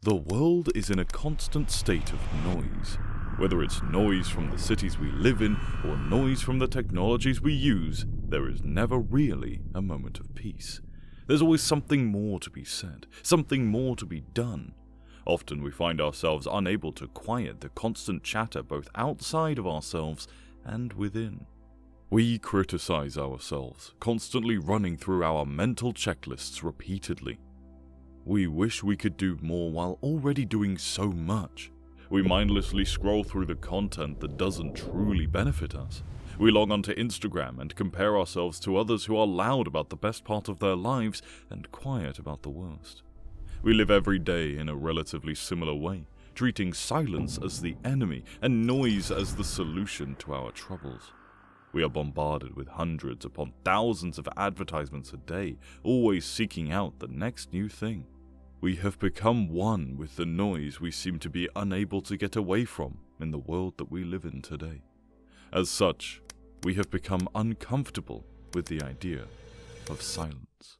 The world is in a constant state of noise. Whether it's noise from the cities we live in or noise from the technologies we use, there is never really a moment of peace. There's always something more to be said, something more to be done. Often we find ourselves unable to quiet the constant chatter both outside of ourselves and within. We criticize ourselves, constantly running through our mental checklists repeatedly. We wish we could do more while already doing so much. We mindlessly scroll through the content that doesn't truly benefit us. We log onto Instagram and compare ourselves to others who are loud about the best part of their lives and quiet about the worst. We live every day in a relatively similar way, treating silence as the enemy and noise as the solution to our troubles. We are bombarded with hundreds upon thousands of advertisements a day, always seeking out the next new thing. We have become one with the noise we seem to be unable to get away from in the world that we live in today. As such, we have become uncomfortable with the idea of silence.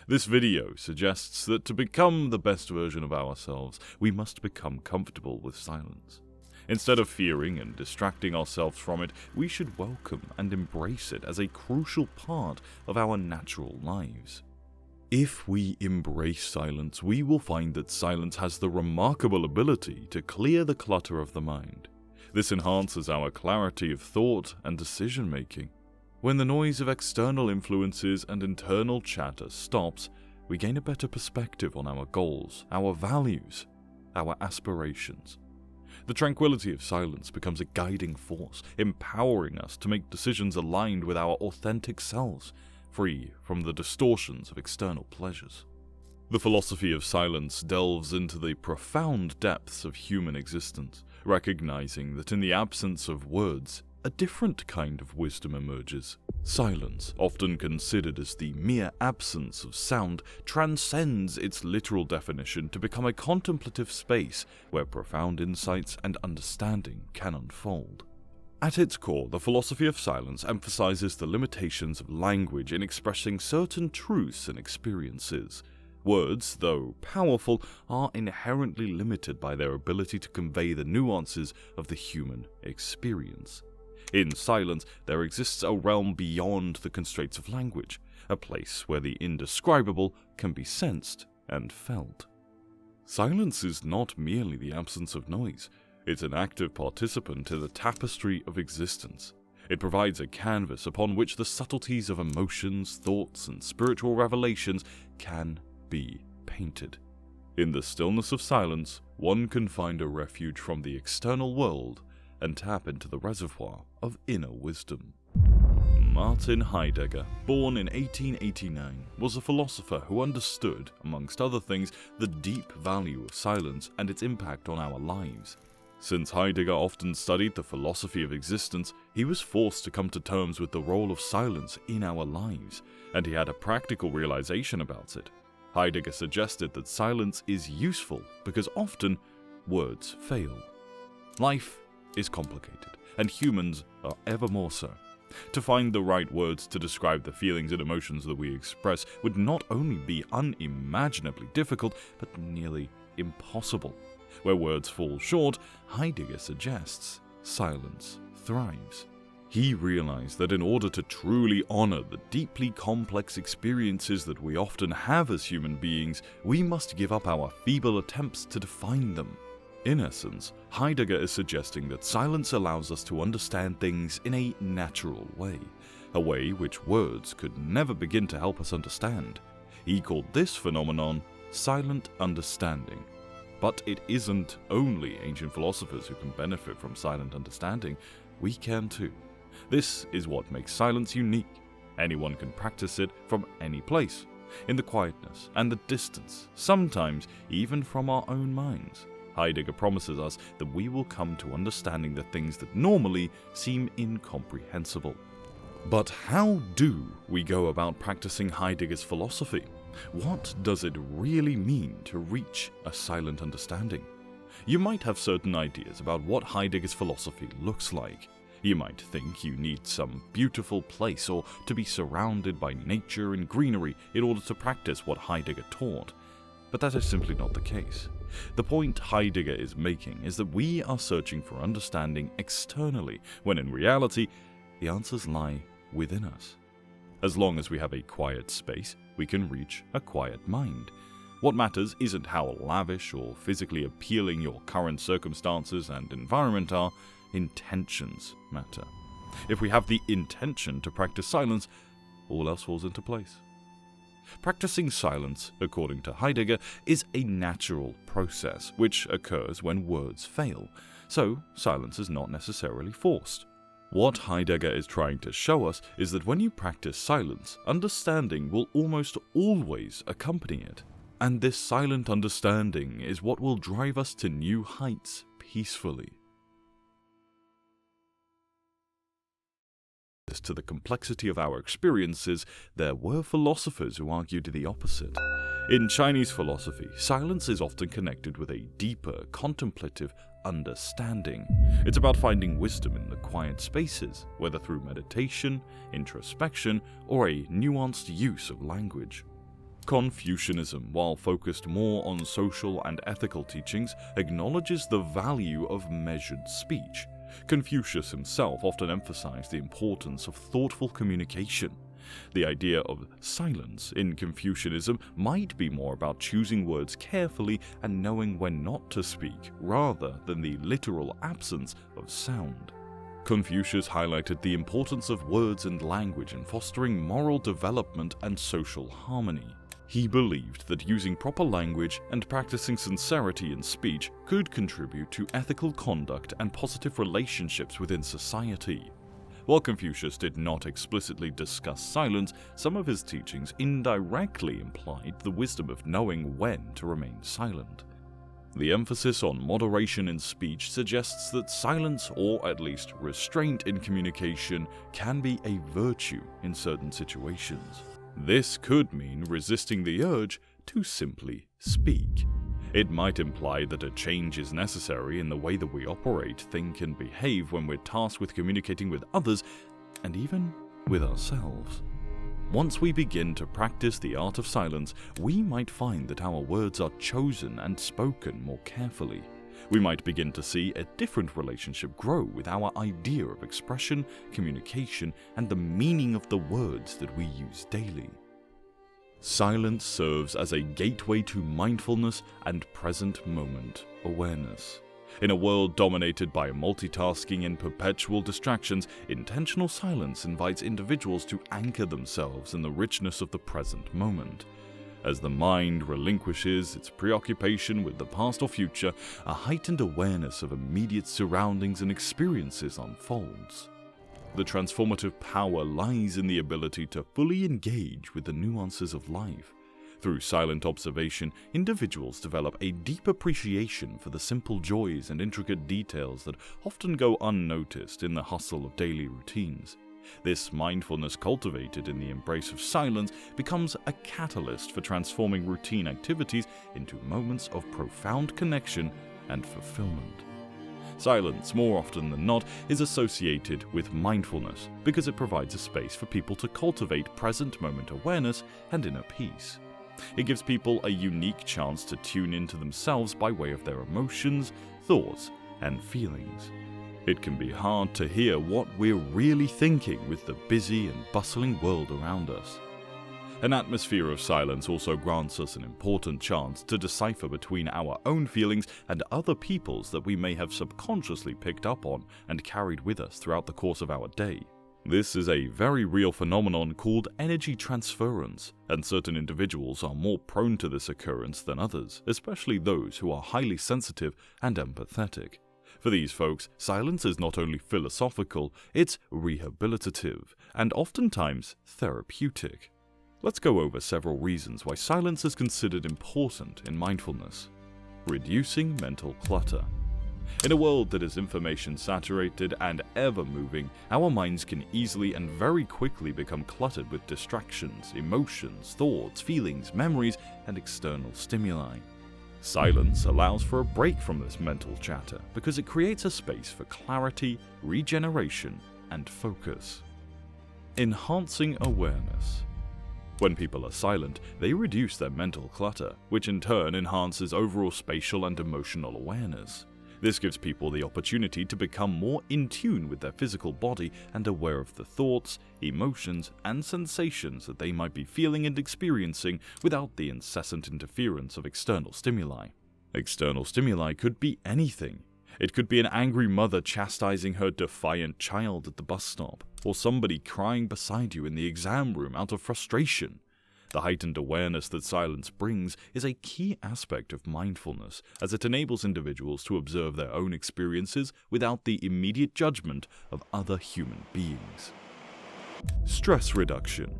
This video suggests that to become the best version of ourselves, we must become comfortable with silence. Instead of fearing and distracting ourselves from it, we should welcome and embrace it as a crucial part of our natural lives. If we embrace silence, we will find that silence has the remarkable ability to clear the clutter of the mind. This enhances our clarity of thought and decision-making. When the noise of external influences and internal chatter stops, we gain a better perspective on our goals, our values, our aspirations. The tranquility of silence becomes a guiding force, empowering us to make decisions aligned with our authentic selves, free from the distortions of external pleasures. The philosophy of silence delves into the profound depths of human existence, recognizing that in the absence of words, a different kind of wisdom emerges. Silence, often considered as the mere absence of sound, transcends its literal definition to become a contemplative space where profound insights and understanding can unfold. At its core, the philosophy of silence emphasizes the limitations of language in expressing certain truths and experiences. Words, though powerful, are inherently limited by their ability to convey the nuances of the human experience. In silence, there exists a realm beyond the constraints of language, a place where the indescribable can be sensed and felt. Silence is not merely the absence of noise. It's an active participant in the tapestry of existence. It provides a canvas upon which the subtleties of emotions, thoughts, and spiritual revelations can be painted. In the stillness of silence, one can find a refuge from the external world and tap into the reservoir of inner wisdom. Martin Heidegger, born in 1889, was a philosopher who understood, amongst other things, the deep value of silence and its impact on our lives. Since Heidegger often studied the philosophy of existence, he was forced to come to terms with the role of silence in our lives, and he had a practical realization about it. Heidegger suggested that silence is useful because often words fail. Life is complicated, and humans are ever more so. To find the right words to describe the feelings and emotions that we express would not only be unimaginably difficult, but nearly impossible. Where words fall short, Heidegger suggests silence thrives. He realized that in order to truly honor the deeply complex experiences that we often have as human beings, we must give up our feeble attempts to define them. In essence, Heidegger is suggesting that silence allows us to understand things in a natural way, a way which words could never begin to help us understand. He called this phenomenon silent understanding. But it isn't only ancient philosophers who can benefit from silent understanding, we can too. This is what makes silence unique. Anyone can practice it from any place, in the quietness and the distance, sometimes even from our own minds. Heidegger promises us that we will come to understanding the things that normally seem incomprehensible. But how do we go about practicing Heidegger's philosophy? What does it really mean to reach a silent understanding? You might have certain ideas about what Heidegger's philosophy looks like. You might think you need some beautiful place or to be surrounded by nature and greenery in order to practice what Heidegger taught. but that is simply not the case. The point Heidegger is making is that we are searching for understanding externally, when in reality, the answers lie within us. As long as we have a quiet space, we can reach a quiet mind. What matters isn't how lavish or physically appealing your current circumstances and environment are, intentions matter. If we have the intention to practice silence, all else falls into place. Practicing silence, according to Heidegger, is a natural process which occurs when words fail, so silence is not necessarily forced. What Heidegger is trying to show us is that when you practice silence, understanding will almost always accompany it. And this silent understanding is what will drive us to new heights peacefully. As to the complexity of our experiences, there were philosophers who argued the opposite. In Chinese philosophy, silence is often connected with a deeper, contemplative understanding. It's about finding wisdom in the quiet spaces, whether through meditation, introspection, or a nuanced use of language. Confucianism, while focused more on social and ethical teachings, acknowledges the value of measured speech. Confucius himself often emphasized the importance of thoughtful communication. The idea of silence in Confucianism might be more about choosing words carefully and knowing when not to speak, rather than the literal absence of sound. Confucius highlighted the importance of words and language in fostering moral development and social harmony. He believed that using proper language and practicing sincerity in speech could contribute to ethical conduct and positive relationships within society. While Confucius did not explicitly discuss silence, some of his teachings indirectly implied the wisdom of knowing when to remain silent. The emphasis on moderation in speech suggests that silence, or at least restraint in communication, can be a virtue in certain situations. This could mean resisting the urge to simply speak. It might imply that a change is necessary in the way that we operate, think, and behave when we're tasked with communicating with others, and even with ourselves. Once we begin to practice the art of silence, we might find that our words are chosen and spoken more carefully. We might begin to see a different relationship grow with our idea of expression, communication, and the meaning of the words that we use daily. Silence serves as a gateway to mindfulness and present moment awareness. In a world dominated by multitasking and perpetual distractions, intentional silence invites individuals to anchor themselves in the richness of the present moment. As the mind relinquishes its preoccupation with the past or future, a heightened awareness of immediate surroundings and experiences unfolds. The transformative power lies in the ability to fully engage with the nuances of life. Through silent observation, individuals develop a deep appreciation for the simple joys and intricate details that often go unnoticed in the hustle of daily routines. This mindfulness cultivated in the embrace of silence becomes a catalyst for transforming routine activities into moments of profound connection and fulfillment. Silence, more often than not, is associated with mindfulness because it provides a space for people to cultivate present moment awareness and inner peace. It gives people a unique chance to tune into themselves by way of their emotions, thoughts, and feelings. It can be hard to hear what we're really thinking with the busy and bustling world around us. An atmosphere of silence also grants us an important chance to decipher between our own feelings and other people's that we may have subconsciously picked up on and carried with us throughout the course of our day. This is a very real phenomenon called energy transference, and certain individuals are more prone to this occurrence than others, especially those who are highly sensitive and empathetic. For these folks, silence is not only philosophical, it's rehabilitative, and oftentimes therapeutic. Let's go over several reasons why silence is considered important in mindfulness. Reducing mental clutter. In a world that is information-saturated and ever-moving, our minds can easily and very quickly become cluttered with distractions, emotions, thoughts, feelings, memories, and external stimuli. Silence allows for a break from this mental chatter because it creates a space for clarity, regeneration, and focus. Enhancing awareness. When people are silent, they reduce their mental clutter, which in turn enhances overall spatial and emotional awareness. This gives people the opportunity to become more in tune with their physical body and aware of the thoughts, emotions, and sensations that they might be feeling and experiencing without the incessant interference of external stimuli. External stimuli could be anything. It could be an angry mother chastising her defiant child at the bus stop, or somebody crying beside you in the exam room out of frustration. The heightened awareness that silence brings is a key aspect of mindfulness, as it enables individuals to observe their own experiences without the immediate judgment of other human beings. Stress reduction.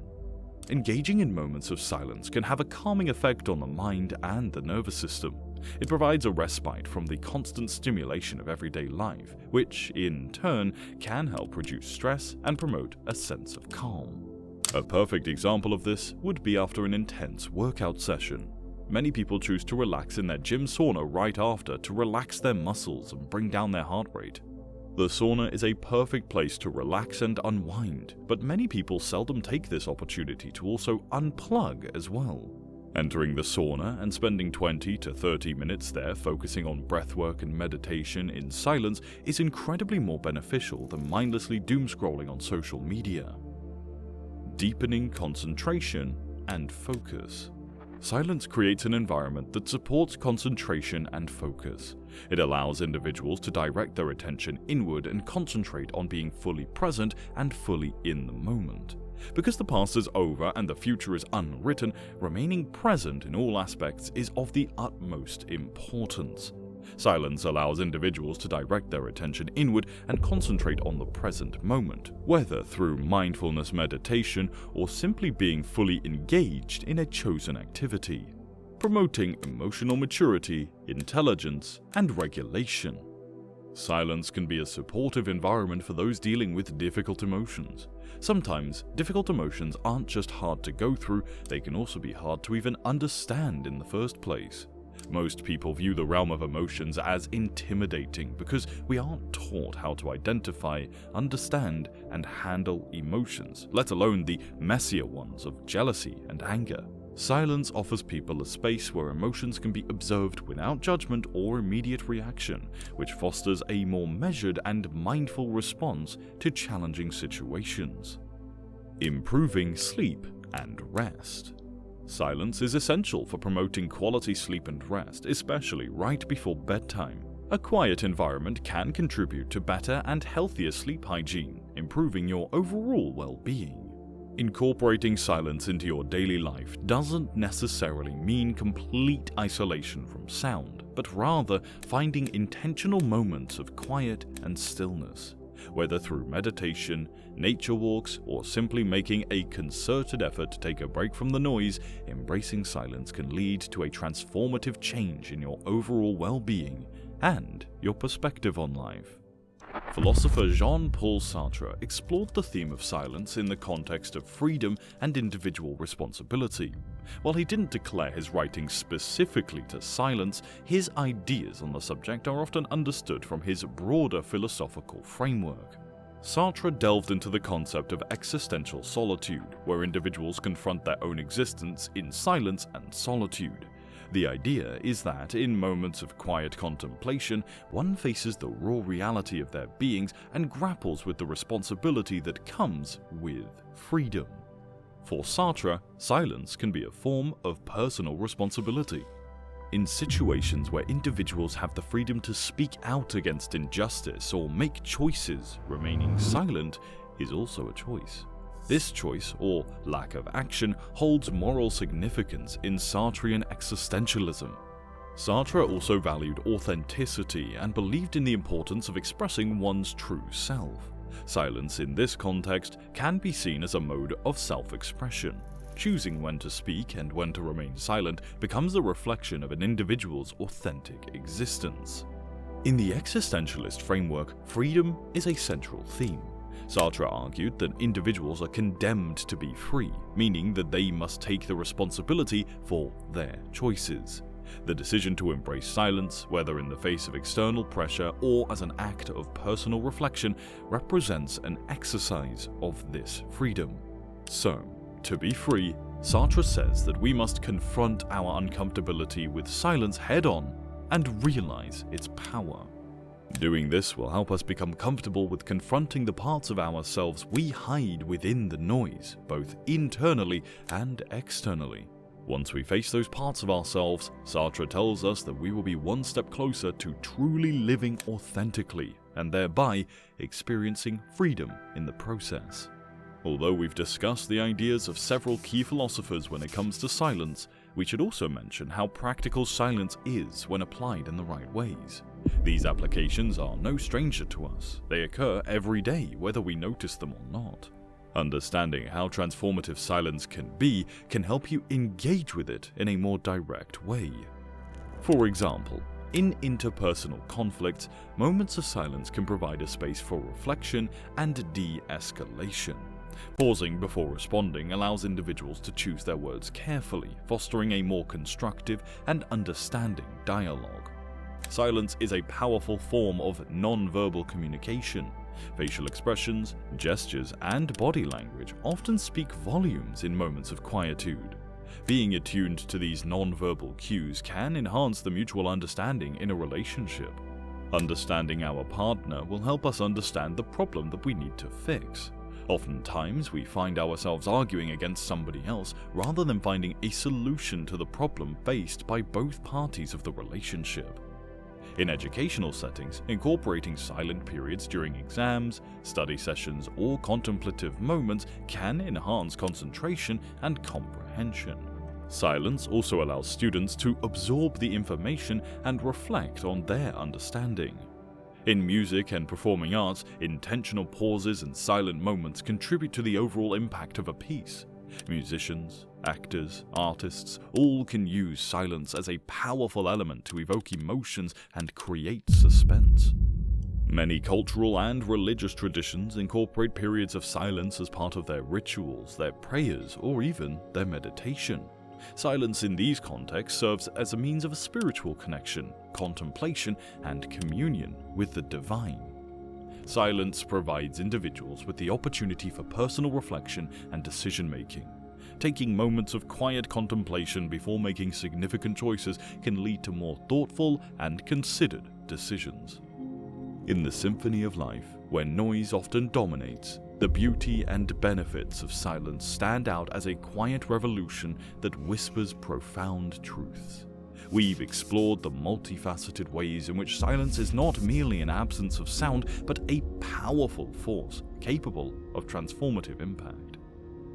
Engaging in moments of silence can have a calming effect on the mind and the nervous system. It provides a respite from the constant stimulation of everyday life, which, in turn, can help reduce stress and promote a sense of calm. A perfect example of this would be after an intense workout session. Many people choose to relax in their gym sauna right after to relax their muscles and bring down their heart rate. The sauna is a perfect place to relax and unwind, but many people seldom take this opportunity to also unplug as well. Entering the sauna and spending 20 to 30 minutes there focusing on breathwork and meditation in silence is incredibly more beneficial than mindlessly doom-scrolling on social media. Deepening concentration and focus. Silence creates an environment that supports concentration and focus. It allows individuals to direct their attention inward and concentrate on being fully present and fully in the moment. Because the past is over and the future is unwritten, remaining present in all aspects is of the utmost importance. Silence allows individuals to direct their attention inward and concentrate on the present moment, whether through mindfulness meditation or simply being fully engaged in a chosen activity, promoting emotional maturity, intelligence, and regulation. Silence can be a supportive environment for those dealing with difficult emotions. Sometimes, difficult emotions aren't just hard to go through, they can also be hard to even understand in the first place. Most people view the realm of emotions as intimidating because we aren't taught how to identify, understand, and handle emotions, let alone the messier ones of jealousy and anger. Silence offers people a space where emotions can be observed without judgment or immediate reaction, which fosters a more measured and mindful response to challenging situations. Improving sleep and rest. Silence is essential for promoting quality sleep and rest, especially right before bedtime. A quiet environment can contribute to better and healthier sleep hygiene, improving your overall well-being. Incorporating silence into your daily life doesn't necessarily mean complete isolation from sound, but rather finding intentional moments of quiet and stillness. Whether through meditation, nature walks, or simply making a concerted effort to take a break from the noise, embracing silence can lead to a transformative change in your overall well-being and your perspective on life. Philosopher Jean-Paul Sartre explored the theme of silence in the context of freedom and individual responsibility. While he didn't declare his writings specifically to silence, his ideas on the subject are often understood from his broader philosophical framework. Sartre delved into the concept of existential solitude, where individuals confront their own existence in silence and solitude. The idea is that, in moments of quiet contemplation, one faces the raw reality of their beings and grapples with the responsibility that comes with freedom. For Sartre, silence can be a form of personal responsibility. In situations where individuals have the freedom to speak out against injustice or make choices, remaining silent is also a choice. This choice, or lack of action, holds moral significance in Sartrean existentialism. Sartre also valued authenticity and believed in the importance of expressing one's true self. Silence in this context can be seen as a mode of self-expression. Choosing when to speak and when to remain silent becomes a reflection of an individual's authentic existence. In the existentialist framework, freedom is a central theme. Sartre argued that individuals are condemned to be free, meaning that they must take the responsibility for their choices. The decision to embrace silence, whether in the face of external pressure or as an act of personal reflection, represents an exercise of this freedom. So, To be free, Sartre says that we must confront our uncomfortability with silence head-on and realize its power. Doing this will help us become comfortable with confronting the parts of ourselves we hide within the noise, both internally and externally. Once we face those parts of ourselves, Sartre tells us that we will be one step closer to truly living authentically, and thereby experiencing freedom in the process. Although we've discussed the ideas of several key philosophers when it comes to silence, we should also mention how practical silence is when applied in the right ways. These applications are no stranger to us. They occur every day, whether we notice them or not. Understanding how transformative silence can be can help you engage with it in a more direct way. For example, in interpersonal conflicts, moments of silence can provide a space for reflection and de-escalation. Pausing before responding allows individuals to choose their words carefully, fostering a more constructive and understanding dialogue. Silence is a powerful form of non-verbal communication. Facial expressions, gestures, and body language often speak volumes in moments of quietude. Being attuned to these non-verbal cues can enhance the mutual understanding in a relationship. Understanding our partner will help us understand the problem that we need to fix. Oftentimes, we find ourselves arguing against somebody else rather than finding a solution to the problem faced by both parties of the relationship. In educational settings, incorporating silent periods during exams, study sessions, or contemplative moments can enhance concentration and comprehension. Silence also allows students to absorb the information and reflect on their understanding. In music and performing arts, intentional pauses and silent moments contribute to the overall impact of a piece. Musicians, actors, artists, all can use silence as a powerful element to evoke emotions and create suspense. Many cultural and religious traditions incorporate periods of silence as part of their rituals, their prayers, or even their meditation. Silence in these contexts serves as a means of a spiritual connection, contemplation, and communion with the divine. Silence provides individuals with the opportunity for personal reflection and decision-making. Taking moments of quiet contemplation before making significant choices can lead to more thoughtful and considered decisions. In the symphony of life, where noise often dominates, the beauty and benefits of silence stand out as a quiet revolution that whispers profound truths. We've explored the multifaceted ways in which silence is not merely an absence of sound, but a powerful force capable of transformative impact.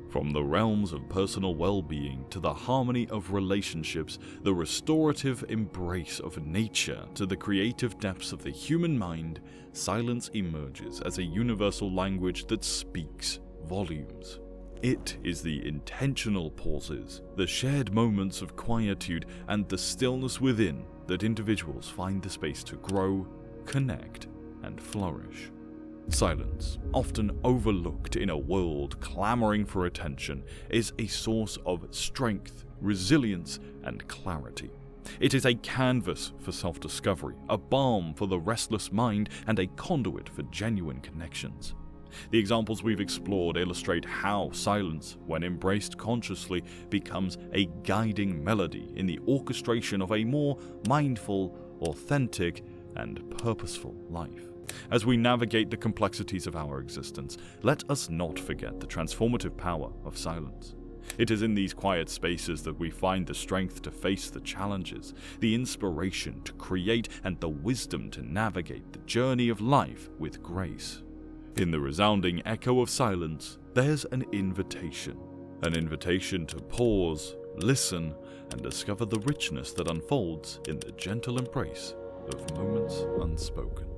From the realms of personal well-being to the harmony of relationships, the restorative embrace of nature to the creative depths of the human mind, silence emerges as a universal language that speaks volumes. It is the intentional pauses, the shared moments of quietude, and the stillness within that individuals find the space to grow, connect, and flourish. Silence, often overlooked in a world clamoring for attention, is a source of strength, resilience, and clarity. It is a canvas for self-discovery, a balm for the restless mind, and a conduit for genuine connections. The examples we've explored illustrate how silence, when embraced consciously, becomes a guiding melody in the orchestration of a more mindful, authentic, and purposeful life. As we navigate the complexities of our existence, let us not forget the transformative power of silence. It is in these quiet spaces that we find the strength to face the challenges, the inspiration to create, and the wisdom to navigate the journey of life with grace. In the resounding echo of silence, there's an invitation to pause, listen, and discover the richness that unfolds in the gentle embrace of moments unspoken.